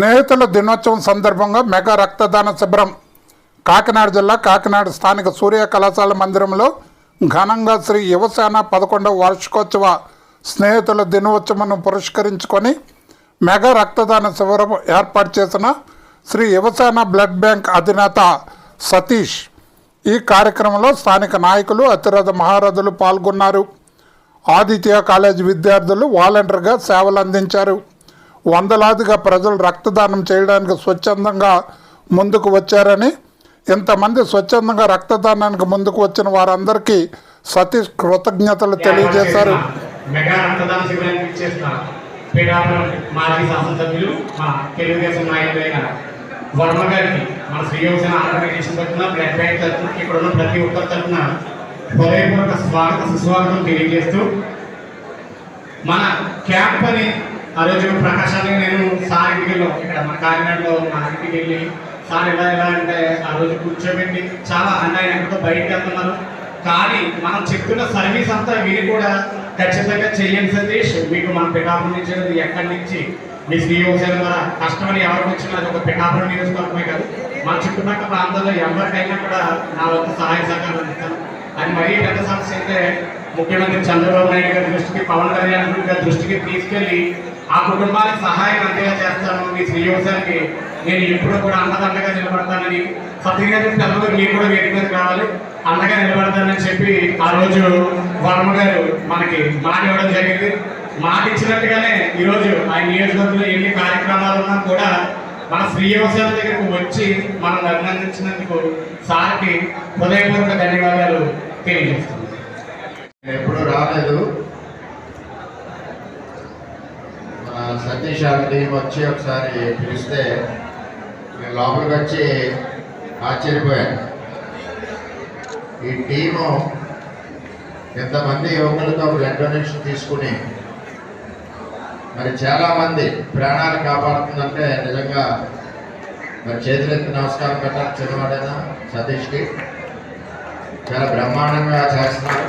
స్నేహితుల దినోత్సవం సందర్భంగా మెగా రక్తదాన శిబిరం కాకినాడ జిల్లా కాకినాడ స్థానిక సూర్య కళాశాల మందిరంలో ఘనంగా శ్రీ యువసేన 11వ వార్షికోత్సవ స్నేహితుల దినోత్సవం పురస్కరించుకొని మెగా రక్తదాన శిబిరం ఏర్పాటు చేసిన శ్రీ యువసేన బ్లడ్ బ్యాంక్ అధినేత సతీష్ ఈ కార్యక్రమంలో స్థానిక నాయకులు అతిరథ మహారథులు పాల్గొన్నారు. ఆదిత్య కాలేజీ విద్యార్థులు వాలంటీర్గా సేవలు అందించారు. వందలాదిగా ప్రజలు రక్తదానం చేయడానికి స్వచ్ఛందంగా ముందుకు వచ్చారని, ఇంతమంది స్వచ్ఛందంగా రక్తదానానికి ముందుకు వచ్చిన వారందరికీ సతీష్ కృతజ్ఞతలు తెలియజేశారు. మెగా రక్తదాన శిబిరానికి ఇచ్చేసిన పీఠాపురం మాజీ శాసనసభ్యులు మా తెలుగుదేశం నాయకులైన వర్మ గారికి మన శ్రీ యువసేన ఆర్గనైజేషన్ తరఫున బ్లడ్ బ్యాంక్ తరఫున ఇక్కడ ఉన్న ప్రతి ఒక్కరి తరఫున హృదయపూర్వక సుస్వాగతం తెలియజేస్తూ, మన క్యాంప్ అని ఆ రోజు ప్రకాశాన్ని నేను సార్ ఇంటికి వెళ్ళాం. ఇక్కడ మన కాకినాడలో మా ఇంటికి వెళ్ళి సార్ ఎలా అంటే ఆ రోజు కూర్చోబెట్టి చాలా అంటే ఆయన ఎక్కడితో బయటకు వెళ్తున్నారు, కానీ మనం చెప్తున్న సర్వీస్ అంతా వీరు కూడా ఖచ్చితంగా చెయ్యండి సతీష్, మీకు మన పిఠాపురం నుంచి ఎక్కడి నుంచి మీ శ్రీ యువసేన ద్వారా కష్టమని ఎవరికి వచ్చినా అది ఒక పిఠాపురం నియోజకవర్గమే కాదు, మన చుట్టుపక్కల ప్రాంతాల్లో ఎవరికైనా కూడా నా వద్ద సహాయ సహకారం అందిస్తాను. అది మరీ పెద్ద సమస్య అయితే ముఖ్యమంత్రి చంద్రబాబు నాయుడు గారి దృష్టికి, పవన్ కళ్యాణ్ గారి దృష్టికి తీసుకెళ్లి ఆ కుటుంబానికి సహాయం అందేలా చేస్తాను. మీ శ్రీ యువసేనకి నేను ఎప్పుడూ కూడా అండదండగా నిలబడతానని సత్యగారి పిల్లలు మీరు కూడా వేదిక మీద కావాలి, అండగా నిలబడతానని చెప్పి ఆ రోజు వర్మ గారు మనకి మాట ఇవ్వడం జరిగింది. మాట ఇచ్చినట్టుగానే ఈరోజు ఆయన నియోజకవర్గంలో ఎన్ని కార్యక్రమాలు ఉన్నా కూడా మన శ్రీ యువసేన దగ్గరకు వచ్చి మనం అభినందించినందుకు సార్కి హృదయపూర్వక ధన్యవాదాలు తెలియజేస్తున్నాను. ఎప్పుడు రాలేదు, మన సతీష్ టీం వచ్చి ఒకసారి పిలిస్తే నేను లోపలికి వచ్చి ఆశ్చర్యపోయాను. ఈ టీము ఎంతమంది యువకులతో బ్లడ్ డొనేషన్ తీసుకుని మరి చాలామంది ప్రాణాలు కాపాడుతుందంటే నిజంగా మరి చేతులెత్తి నమస్కారం పెట్టాలి. చిన్నవాడైనా సతీష్కి చాలా బ్రహ్మాండంగా చేస్తున్నారు.